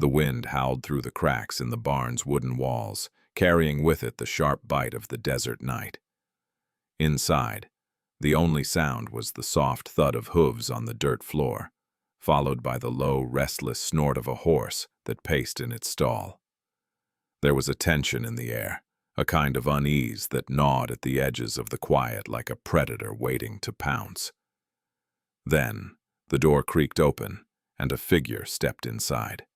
The wind howled through the cracks in the barn's wooden walls, carrying with it the sharp bite of the desert night. Inside, the only sound was the soft thud of hooves on the dirt floor, followed by the low, restless snort of a horse that paced in its stall. There was a tension in the air, a kind of unease that gnawed at the edges of the quiet like a predator waiting to pounce. Then, the door creaked open, and a figure stepped inside.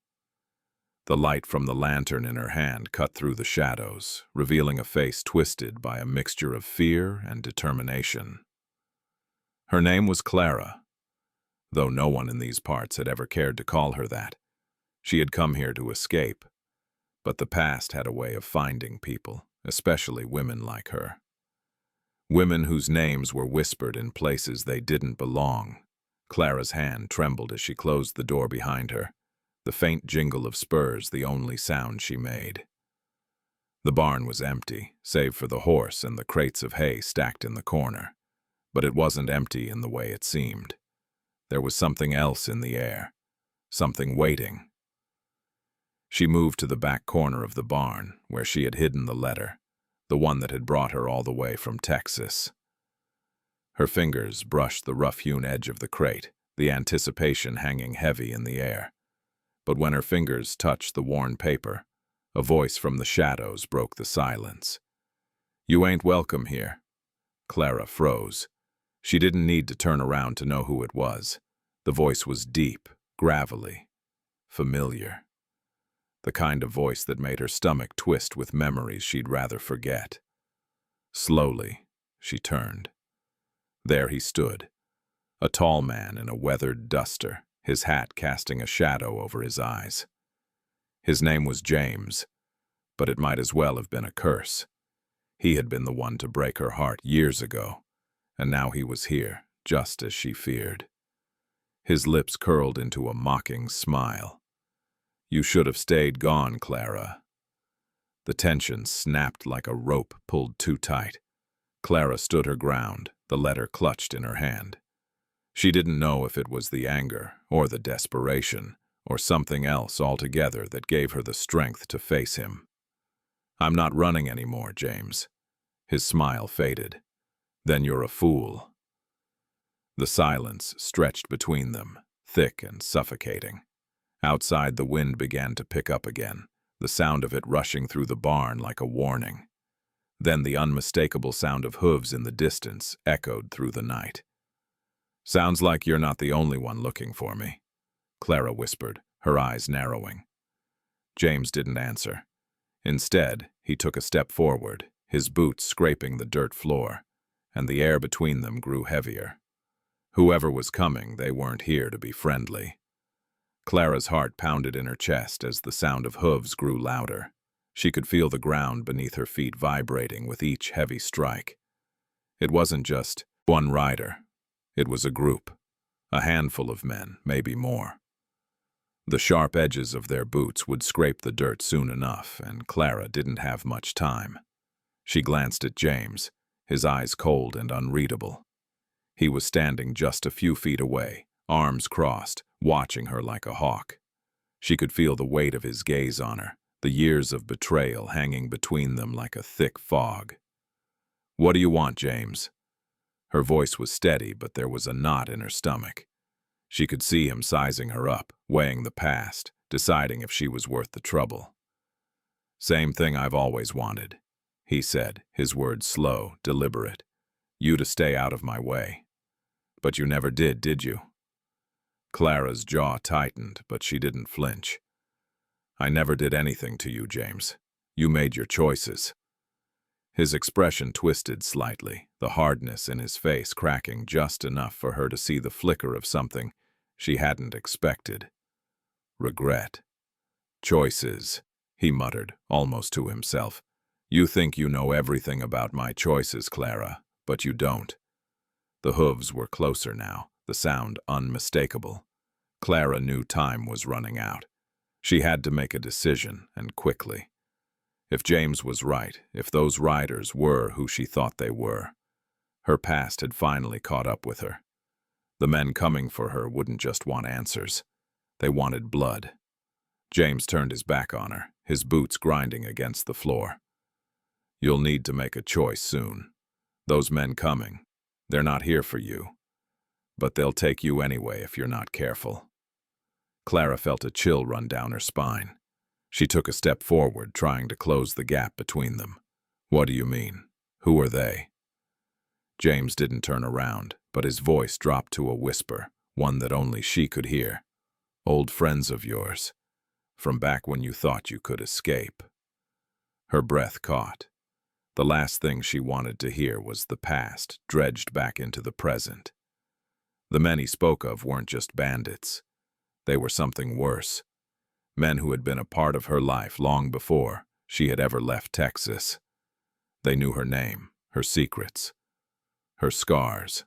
The light from the lantern in her hand cut through the shadows, revealing a face twisted by a mixture of fear and determination. Her name was Clara, though no one in these parts had ever cared to call her that. She had come here to escape, but the past had a way of finding people, especially women like her. Women whose names were whispered in places they didn't belong. Clara's hand trembled as she closed the door behind her, the faint jingle of spurs the only sound she made. The barn was empty, save for the horse and the crates of hay stacked in the corner. But it wasn't empty in the way it seemed. There was something else in the air, something waiting. She moved to the back corner of the barn, where she had hidden the letter, the one that had brought her all the way from Texas. Her fingers brushed the rough-hewn edge of the crate, the anticipation hanging heavy in the air. But when her fingers touched the worn paper, a voice from the shadows broke the silence. "You ain't welcome here." Clara froze. She didn't need to turn around to know who it was. The voice was deep, gravelly, familiar. The kind of voice that made her stomach twist with memories she'd rather forget. Slowly, she turned. There he stood, a tall man in a weathered duster, his hat casting a shadow over his eyes. His name was James, but it might as well have been a curse. He had been the one to break her heart years ago, and now he was here, just as she feared. His lips curled into a mocking smile. "You should have stayed gone, Clara." The tension snapped like a rope pulled too tight. Clara stood her ground, the letter clutched in her hand. She didn't know if it was the anger, or the desperation, or something else altogether that gave her the strength to face him. "I'm not running anymore, James." His smile faded. "Then you're a fool." The silence stretched between them, thick and suffocating. Outside, the wind began to pick up again, the sound of it rushing through the barn like a warning. Then the unmistakable sound of hooves in the distance echoed through the night. "Sounds like you're not the only one looking for me," Clara whispered, her eyes narrowing. James didn't answer. Instead, he took a step forward, his boots scraping the dirt floor, and the air between them grew heavier. Whoever was coming, they weren't here to be friendly. Clara's heart pounded in her chest as the sound of hooves grew louder. She could feel the ground beneath her feet vibrating with each heavy strike. It wasn't just one rider. It was a group, a handful of men, maybe more. The sharp edges of their boots would scrape the dirt soon enough, and Clara didn't have much time. She glanced at James, his eyes cold and unreadable. He was standing just a few feet away, arms crossed, watching her like a hawk. She could feel the weight of his gaze on her, the years of betrayal hanging between them like a thick fog. "What do you want, James?" Her voice was steady, but there was a knot in her stomach. She could see him sizing her up, weighing the past, deciding if she was worth the trouble. "Same thing I've always wanted," he said, his words slow, deliberate. "You to stay out of my way. But you never did you?" Clara's jaw tightened, but she didn't flinch. "I never did anything to you, James. You made your choices." His expression twisted slightly, the hardness in his face cracking just enough for her to see the flicker of something she hadn't expected. "Regret. Choices," he muttered, almost to himself. "You think you know everything about my choices, Clara, but you don't." The hooves were closer now, the sound unmistakable. Clara knew time was running out. She had to make a decision, and quickly. If James was right, if those riders were who she thought they were, her past had finally caught up with her. The men coming for her wouldn't just want answers. They wanted blood. James turned his back on her, his boots grinding against the floor. You'll need to make a choice soon. Those men coming, they're not here for you. But they'll take you anyway if you're not careful. Clara felt a chill run down her spine. She took a step forward, trying to close the gap between them. What do you mean? Who are they? James didn't turn around, but his voice dropped to a whisper, one that only she could hear. Old friends of yours, from back when you thought you could escape. Her breath caught. The last thing she wanted to hear was the past, dredged back into the present. The men he spoke of weren't just bandits. They were something worse. Men who had been a part of her life long before she had ever left Texas. They knew her name, her secrets, her scars.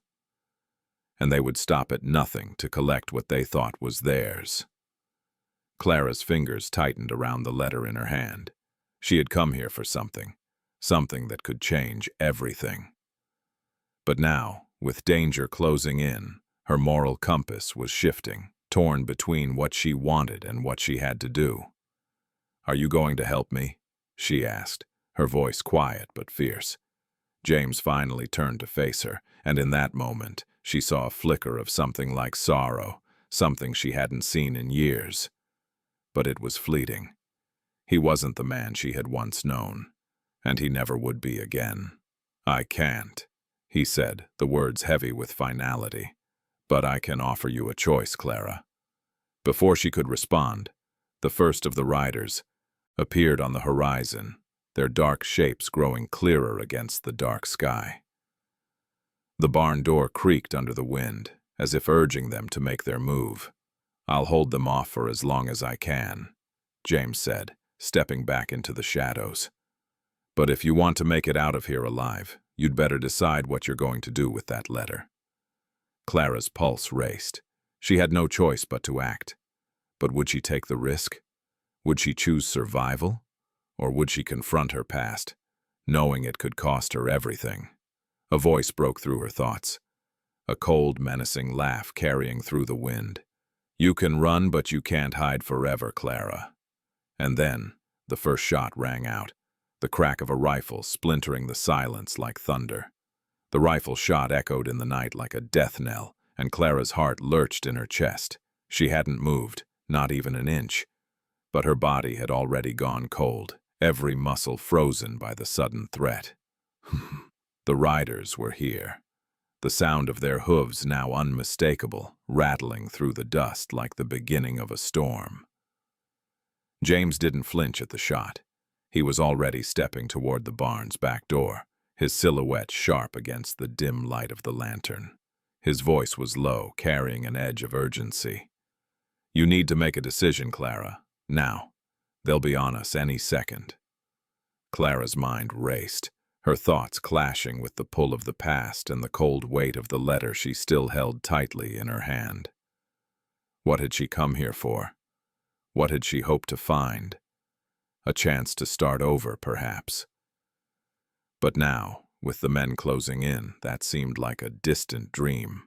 And they would stop at nothing to collect what they thought was theirs. Clara's fingers tightened around the letter in her hand. She had come here for something that could change everything. But now, with danger closing in, her moral compass was shifting, torn between what she wanted and what she had to do. Are you going to help me? She asked, her voice quiet but fierce. James finally turned to face her, and in that moment, she saw a flicker of something like sorrow, something she hadn't seen in years. But it was fleeting. He wasn't the man she had once known, and he never would be again. I can't, he said, the words heavy with finality. But I can offer you a choice, Clara. Before she could respond, the first of the riders appeared on the horizon, their dark shapes growing clearer against the dark sky. The barn door creaked under the wind, as if urging them to make their move. I'll hold them off for as long as I can, James said, stepping back into the shadows. But if you want to make it out of here alive, you'd better decide what you're going to do with that letter. Clara's pulse raced. She had no choice but to act. But would she take the risk? Would she choose survival? Or would she confront her past, knowing it could cost her everything? A voice broke through her thoughts. A cold, menacing laugh carrying through the wind. You can run, but you can't hide forever, Clara. And then, the first shot rang out, the crack of a rifle splintering the silence like thunder. The rifle shot echoed in the night like a death knell, and Clara's heart lurched in her chest. She hadn't moved, not even an inch. But her body had already gone cold, every muscle frozen by the sudden threat. The riders were here. The sound of their hooves now unmistakable, rattling through the dust like the beginning of a storm. James didn't flinch at the shot. He was already stepping toward the barn's back door, his silhouette sharp against the dim light of the lantern. His voice was low, carrying an edge of urgency. You need to make a decision, Clara. Now. They'll be on us any second. Clara's mind raced, her thoughts clashing with the pull of the past and the cold weight of the letter she still held tightly in her hand. What had she come here for? What had she hoped to find? A chance to start over, perhaps. But now, with the men closing in, that seemed like a distant dream.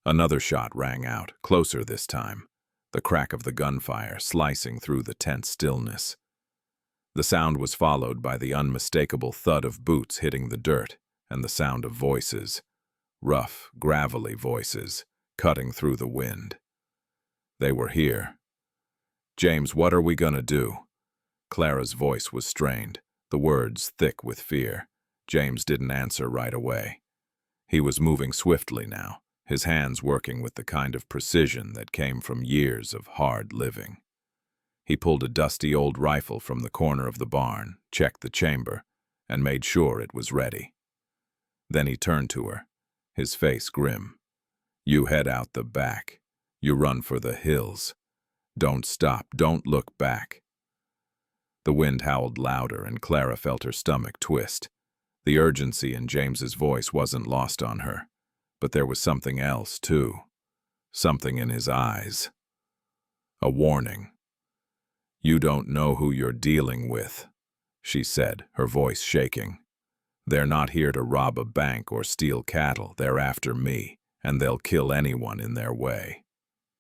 Another shot rang out, closer this time, the crack of the gunfire slicing through the tense stillness. The sound was followed by the unmistakable thud of boots hitting the dirt and the sound of voices, rough, gravelly voices, cutting through the wind. They were here. James, what are we gonna do? Clara's voice was strained, the words thick with fear. James didn't answer right away. He was moving swiftly now, his hands working with the kind of precision that came from years of hard living. He pulled a dusty old rifle from the corner of the barn, checked the chamber, and made sure it was ready. Then he turned to her, his face grim. You head out the back. You run for the hills. Don't stop. Don't look back. The wind howled louder, and Clara felt her stomach twist. The urgency in James's voice wasn't lost on her, but there was something else, too. Something in his eyes. A warning. You don't know who you're dealing with, she said, her voice shaking. They're not here to rob a bank or steal cattle. They're after me, and they'll kill anyone in their way.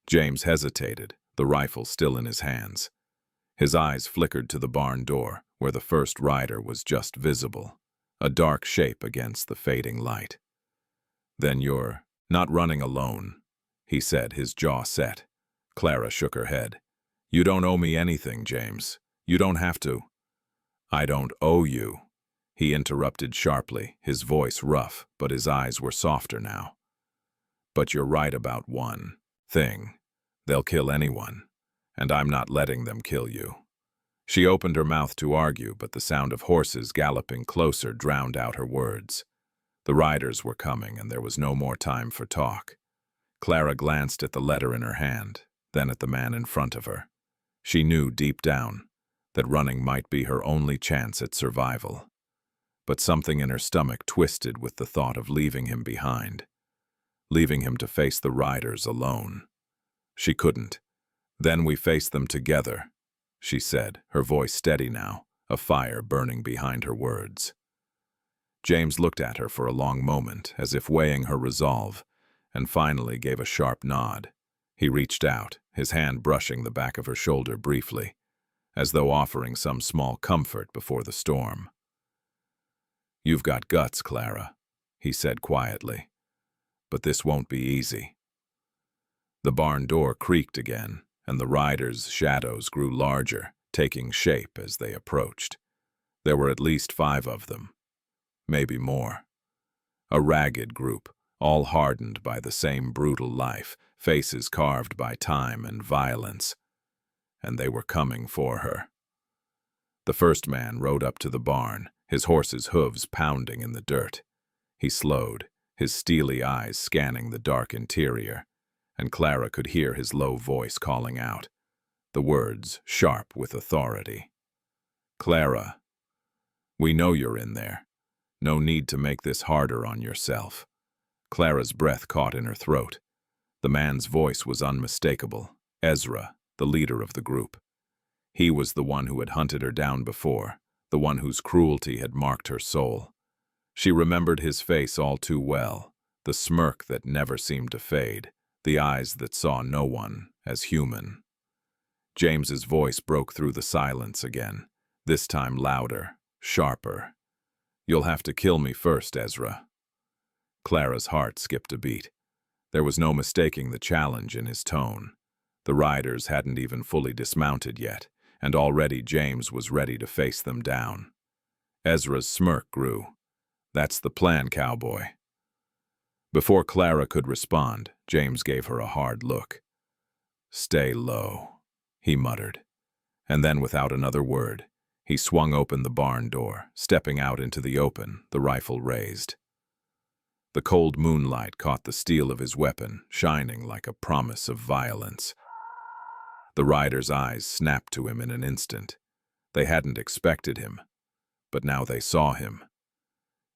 James hesitated, the rifle still in his hands. His eyes flickered to the barn door, where the first rider was just visible, a dark shape against the fading light. "Then you're not running alone," he said, his jaw set. Clara shook her head. "You don't owe me anything, James. You don't have to." "I don't owe you," he interrupted sharply, his voice rough, but his eyes were softer now. "But you're right about one thing. They'll kill anyone, and I'm not letting them kill you." She opened her mouth to argue, but the sound of horses galloping closer drowned out her words. The riders were coming, and there was no more time for talk. Clara glanced at the letter in her hand, then at the man in front of her. She knew deep down that running might be her only chance at survival. But something in her stomach twisted with the thought of leaving him behind, leaving him to face the riders alone. She couldn't. "Then we face them together," she said, her voice steady now, a fire burning behind her words. James looked at her for a long moment, as if weighing her resolve, and finally gave a sharp nod. He reached out, his hand brushing the back of her shoulder briefly, as though offering some small comfort before the storm. "You've got guts, Clara," he said quietly. "But this won't be easy." The barn door creaked again, and the riders' shadows grew larger, taking shape as they approached. There were at least 5 of them, maybe more. A ragged group, all hardened by the same brutal life, faces carved by time and violence. And they were coming for her. The first man rode up to the barn, his horse's hooves pounding in the dirt. He slowed, his steely eyes scanning the dark interior, and Clara could hear his low voice calling out, the words sharp with authority. "Clara, we know you're in there. No need to make this harder on yourself." Clara's breath caught in her throat. The man's voice was unmistakable. Ezra, the leader of the group. He was the one who had hunted her down before, the one whose cruelty had marked her soul. She remembered his face all too well, the smirk that never seemed to fade, the eyes that saw no one as human. James's voice broke through the silence again, this time louder, sharper. "You'll have to kill me first, Ezra." Clara's heart skipped a beat. There was no mistaking the challenge in his tone. The riders hadn't even fully dismounted yet, and already James was ready to face them down. Ezra's smirk grew. "That's the plan, Cowboy." Before Clara could respond, James gave her a hard look. "Stay low," he muttered. And then, without another word, he swung open the barn door, stepping out into the open, the rifle raised. The cold moonlight caught the steel of his weapon, shining like a promise of violence. The riders' eyes snapped to him in an instant. They hadn't expected him, but now they saw him.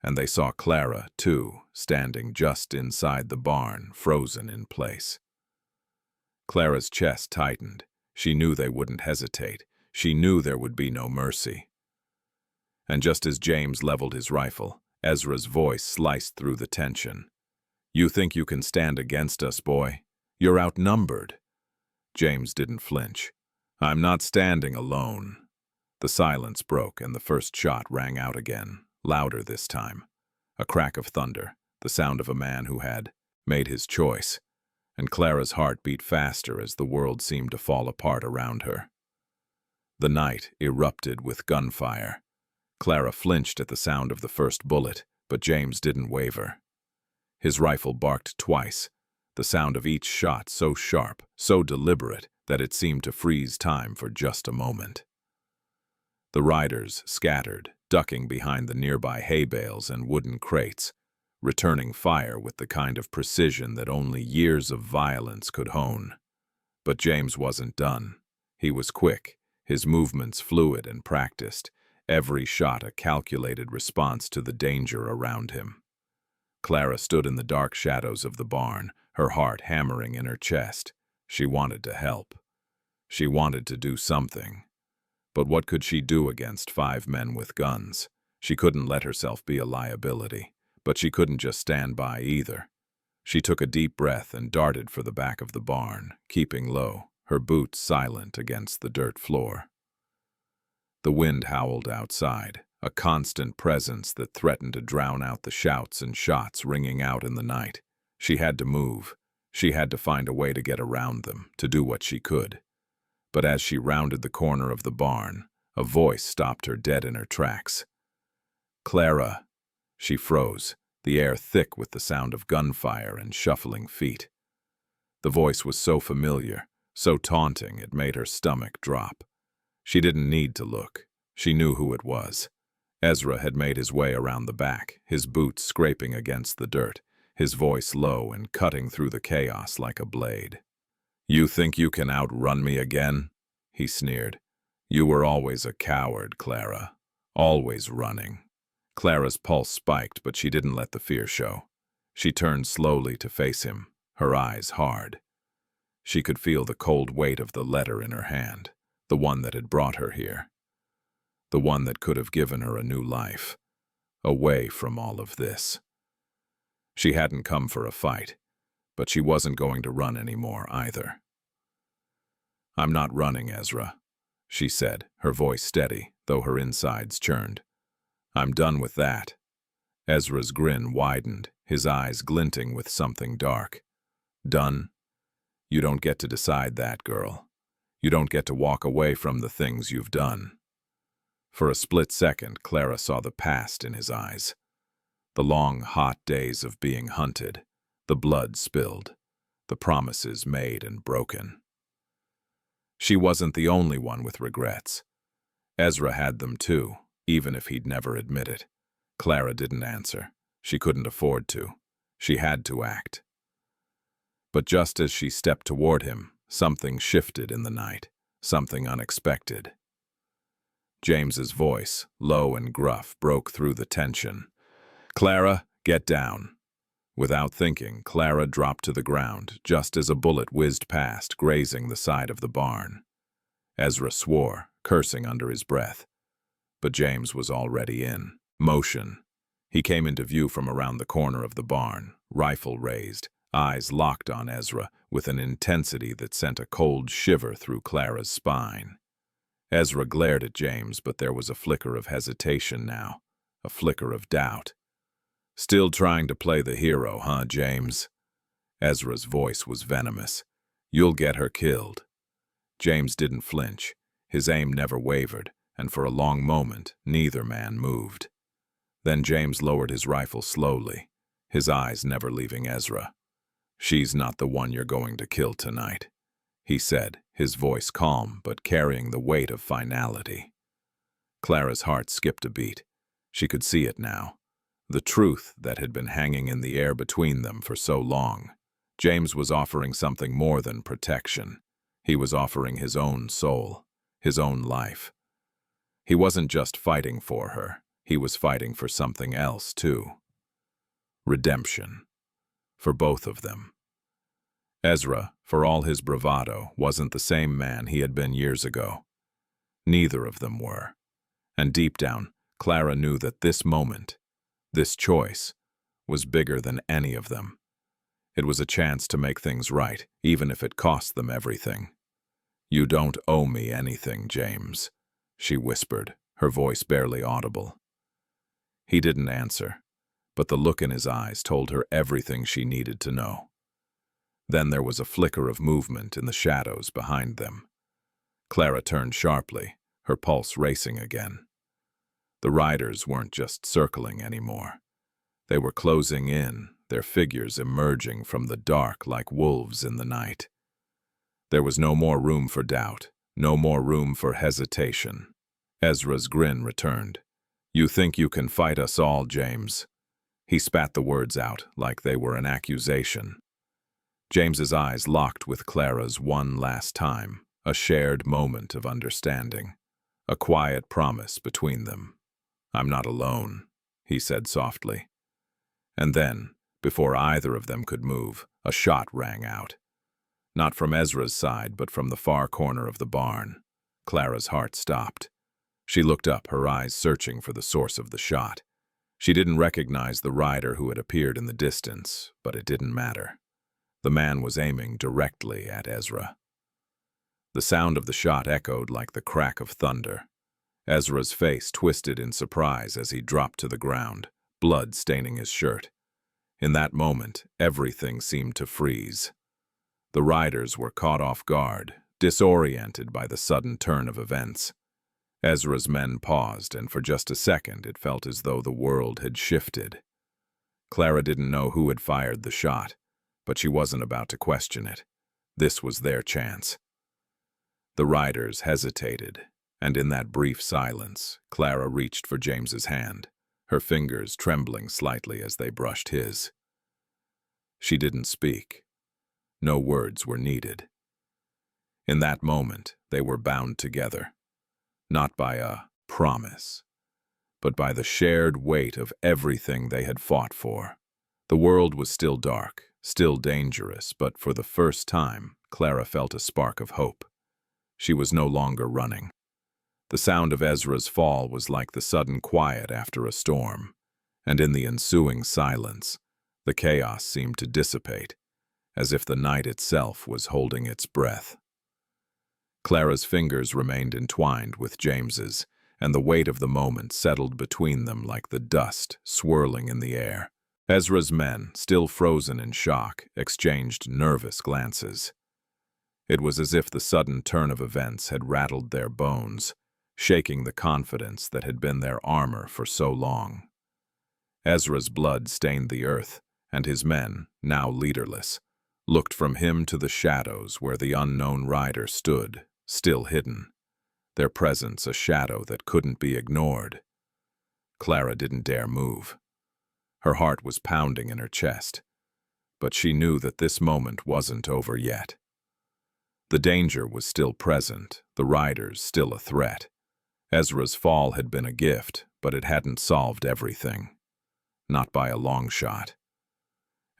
And they saw Clara, too, standing just inside the barn, frozen in place. Clara's chest tightened. She knew they wouldn't hesitate. She knew there would be no mercy. And just as James leveled his rifle, Ezra's voice sliced through the tension. "You think you can stand against us, boy? You're outnumbered." James didn't flinch. "I'm not standing alone." The silence broke, and the first shot rang out again, louder this time. A crack of thunder, the sound of a man who had made his choice, and Clara's heart beat faster as the world seemed to fall apart around her. The night erupted with gunfire. Clara flinched at the sound of the first bullet, but James didn't waver. His rifle barked twice, the sound of each shot so sharp, so deliberate, that it seemed to freeze time for just a moment. The riders scattered, ducking behind the nearby hay bales and wooden crates, returning fire with the kind of precision that only years of violence could hone. But James wasn't done. He was quick, his movements fluid and practiced, every shot a calculated response to the danger around him. Clara stood in the dark shadows of the barn, her heart hammering in her chest. She wanted to help. She wanted to do something. But what could she do against 5 men with guns? She couldn't let herself be a liability, but she couldn't just stand by either. She took a deep breath and darted for the back of the barn, keeping low, her boots silent against the dirt floor. The wind howled outside, a constant presence that threatened to drown out the shouts and shots ringing out in the night. She had to move. She had to find a way to get around them, to do what she could. But as she rounded the corner of the barn, a voice stopped her dead in her tracks. "Clara." She froze, the air thick with the sound of gunfire and shuffling feet. The voice was so familiar, so taunting, it made her stomach drop. She didn't need to look. She knew who it was. Ezra had made his way around the back, his boots scraping against the dirt, his voice low and cutting through the chaos like a blade. "You think you can outrun me again?" he sneered. "You were always a coward, Clara. Always running." Clara's pulse spiked, but she didn't let the fear show. She turned slowly to face him, her eyes hard. She could feel the cold weight of the letter in her hand, the one that had brought her here. The one that could have given her a new life, away from all of this. She hadn't come for a fight, but she wasn't going to run anymore either. "I'm not running, Ezra," she said, her voice steady, though her insides churned. "I'm done with that." Ezra's grin widened, his eyes glinting with something dark. "Done? You don't get to decide that, girl. You don't get to walk away from the things you've done." For a split second, Clara saw the past in his eyes. The long, hot days of being hunted, the blood spilled, the promises made and broken. She wasn't the only one with regrets. Ezra had them too, even if he'd never admit it. Clara didn't answer. She couldn't afford to. She had to act. But just as she stepped toward him, something shifted in the night, something unexpected. James's voice, low and gruff, broke through the tension. "Clara, get down." Without thinking, Clara dropped to the ground just as a bullet whizzed past, grazing the side of the barn. Ezra swore, cursing under his breath. But James was already in motion. He came into view from around the corner of the barn, rifle raised, eyes locked on Ezra with an intensity that sent a cold shiver through Clara's spine. Ezra glared at James, but there was a flicker of hesitation now, a flicker of doubt. "Still trying to play the hero, huh, James?" Ezra's voice was venomous. "You'll get her killed." James didn't flinch. His aim never wavered, and for a long moment, neither man moved. Then James lowered his rifle slowly, his eyes never leaving Ezra. "She's not the one you're going to kill tonight," he said, his voice calm but carrying the weight of finality. Clara's heart skipped a beat. She could see it now. The truth that had been hanging in the air between them for so long. James was offering something more than protection. He was offering his own soul, his own life. He wasn't just fighting for her. He was fighting for something else, too. Redemption. For both of them. Ezra, for all his bravado, wasn't the same man he had been years ago. Neither of them were. And deep down, Clara knew that this moment, this choice, was bigger than any of them. It was a chance to make things right, even if it cost them everything. "You don't owe me anything, James," she whispered, her voice barely audible. He didn't answer, but the look in his eyes told her everything she needed to know. Then there was a flicker of movement in the shadows behind them. Clara turned sharply, her pulse racing again. The riders weren't just circling anymore. They were closing in, their figures emerging from the dark like wolves in the night. There was no more room for doubt, no more room for hesitation. Ezra's grin returned. "You think you can fight us all, James?" He spat the words out like they were an accusation. James's eyes locked with Clara's one last time, a shared moment of understanding, a quiet promise between them. "I'm not alone," he said softly. And then, before either of them could move, a shot rang out. Not from Ezra's side, but from the far corner of the barn. Clara's heart stopped. She looked up, her eyes searching for the source of the shot. She didn't recognize the rider who had appeared in the distance, but it didn't matter. The man was aiming directly at Ezra. The sound of the shot echoed like the crack of thunder. Ezra's face twisted in surprise as he dropped to the ground, blood staining his shirt. In that moment, everything seemed to freeze. The riders were caught off guard, disoriented by the sudden turn of events. Ezra's men paused, and for just a second it felt as though the world had shifted. Clara didn't know who had fired the shot, but she wasn't about to question it. This was their chance. The riders hesitated, and in that brief silence, Clara reached for James's hand, her fingers trembling slightly as they brushed his. She didn't speak. No words were needed. In that moment, they were bound together, not by a promise, but by the shared weight of everything they had fought for. The world was still dark, still dangerous, but for the first time, Clara felt a spark of hope. She was no longer running. The sound of Ezra's fall was like the sudden quiet after a storm, and in the ensuing silence, the chaos seemed to dissipate, as if the night itself was holding its breath. Clara's fingers remained entwined with James's, and the weight of the moment settled between them like the dust swirling in the air. Ezra's men, still frozen in shock, exchanged nervous glances. It was as if the sudden turn of events had rattled their bones, shaking the confidence that had been their armor for so long. Ezra's blood stained the earth, and his men, now leaderless, looked from him to the shadows where the unknown rider stood, still hidden, their presence a shadow that couldn't be ignored. Clara didn't dare move. Her heart was pounding in her chest, but she knew that this moment wasn't over yet. The danger was still present, the riders still a threat. Ezra's fall had been a gift, but it hadn't solved everything. Not by a long shot.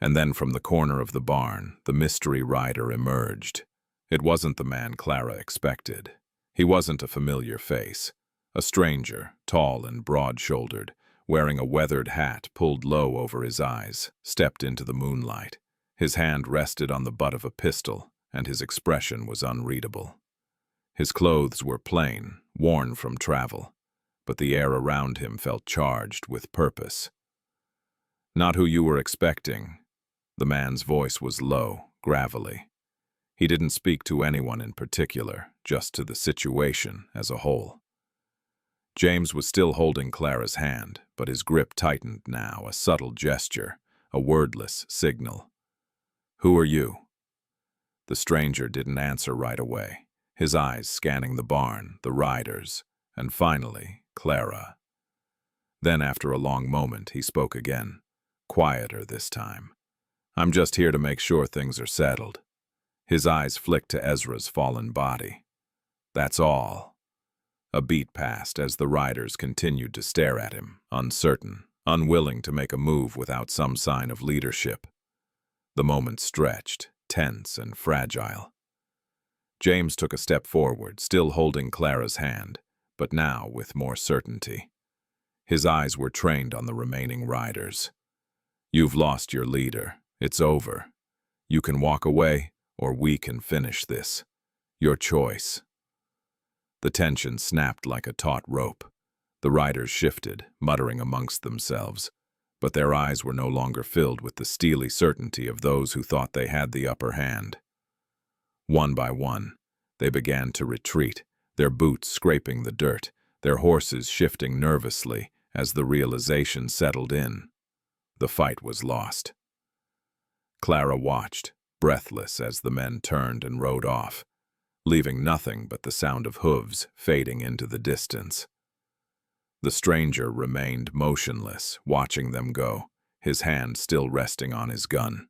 And then from the corner of the barn, the mystery rider emerged. It wasn't the man Clara expected. He wasn't a familiar face. A stranger, tall and broad-shouldered, wearing a weathered hat pulled low over his eyes, stepped into the moonlight. His hand rested on the butt of a pistol, and his expression was unreadable. His clothes were plain, worn from travel, but the air around him felt charged with purpose. "Not who you were expecting." The man's voice was low, gravelly. He didn't speak to anyone in particular, just to the situation as a whole. James was still holding Clara's hand, but his grip tightened now, a subtle gesture, a wordless signal. "Who are you?" The stranger didn't answer right away, his eyes scanning the barn, the riders, and finally, Clara. Then, after a long moment, he spoke again, quieter this time. "I'm just here to make sure things are settled." His eyes flicked to Ezra's fallen body. "That's all." A beat passed as the riders continued to stare at him, uncertain, unwilling to make a move without some sign of leadership. The moment stretched, tense and fragile. James took a step forward, still holding Clara's hand, but now with more certainty. His eyes were trained on the remaining riders. "You've lost your leader. It's over. You can walk away, or we can finish this. Your choice." The tension snapped like a taut rope. The riders shifted, muttering amongst themselves, but their eyes were no longer filled with the steely certainty of those who thought they had the upper hand. One by one, they began to retreat, their boots scraping the dirt, their horses shifting nervously as the realization settled in. The fight was lost. Clara watched, breathless as the men turned and rode off, leaving nothing but the sound of hooves fading into the distance. The stranger remained motionless, watching them go, his hand still resting on his gun.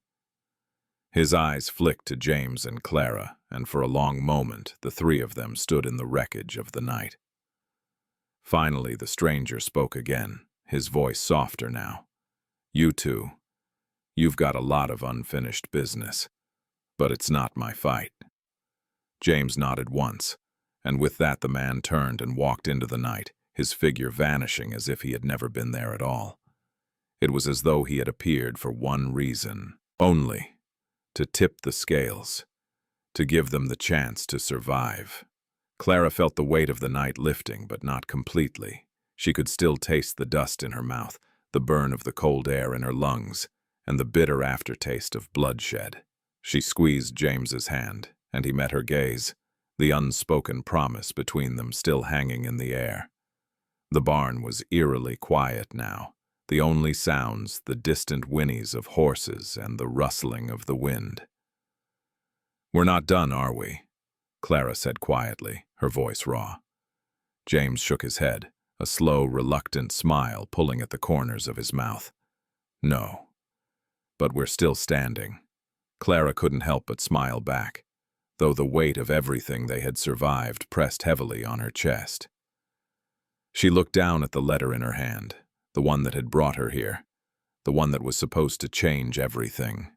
His eyes flicked to James and Clara, and for a long moment the three of them stood in the wreckage of the night. Finally, the stranger spoke again, his voice softer now. "You two, you've got a lot of unfinished business, but it's not my fight." James nodded once, and with that the man turned and walked into the night, his figure vanishing as if he had never been there at all. It was as though he had appeared for one reason only: to tip the scales, to give them the chance to survive. Clara felt the weight of the night lifting, but not completely. She could still taste the dust in her mouth, the burn of the cold air in her lungs, and the bitter aftertaste of bloodshed. She squeezed James's hand, and he met her gaze, the unspoken promise between them still hanging in the air. The barn was eerily quiet now, the only sounds the distant whinnies of horses and the rustling of the wind. "We're not done, are we?" Clara said quietly, her voice raw. James shook his head, a slow, reluctant smile pulling at the corners of his mouth. "No. But we're still standing." Clara couldn't help but smile back, though the weight of everything they had survived pressed heavily on her chest. She looked down at the letter in her hand, the one that had brought her here, the one that was supposed to change everything.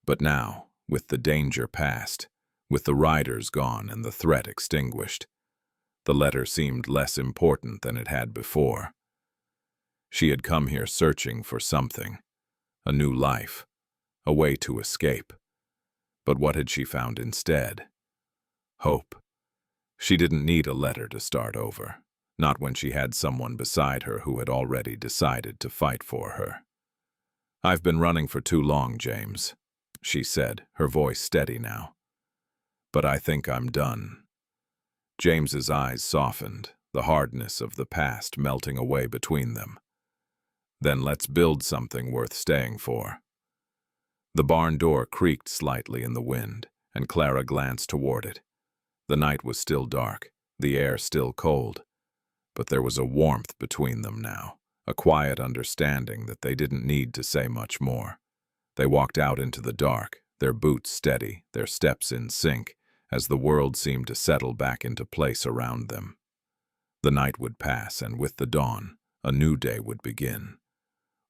But now, with the danger past, with the riders gone and the threat extinguished, the letter seemed less important than it had before. She had come here searching for something, a new life, a way to escape. But what had she found instead? Hope. She didn't need a letter to start over, not when she had someone beside her who had already decided to fight for her. "I've been running for too long, James," she said, her voice steady now. "But I think I'm done." James's eyes softened, the hardness of the past melting away between them. "Then let's build something worth staying for." The barn door creaked slightly in the wind, and Clara glanced toward it. The night was still dark, the air still cold, but there was a warmth between them now, a quiet understanding that they didn't need to say much more. They walked out into the dark, their boots steady, their steps in sync, as the world seemed to settle back into place around them. The night would pass, and with the dawn, a new day would begin,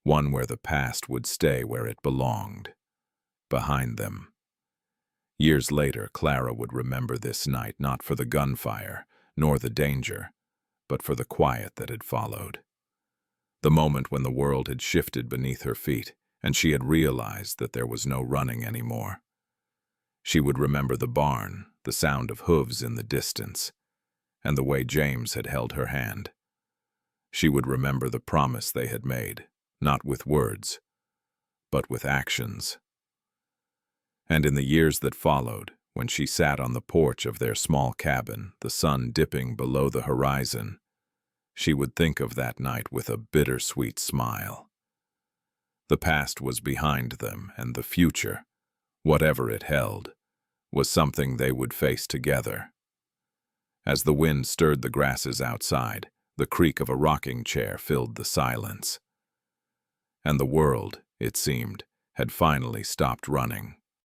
one where the past would stay where it belonged, behind them. Years later, Clara would remember this night not for the gunfire, nor the danger, but for the quiet that had followed. The moment when the world had shifted beneath her feet, and she had realized that there was no running anymore. She would remember the barn, the sound of hooves in the distance, and the way James had held her hand. She would remember the promise they had made, not with words, but with actions. And in the years that followed, when she sat on the porch of their small cabin, the sun dipping below the horizon, she would think of that night with a bittersweet smile. The past was behind them, and the future, whatever it held, was something they would face together. As the wind stirred the grasses outside, the creak of a rocking chair filled the silence. And the world, it seemed, had finally stopped running.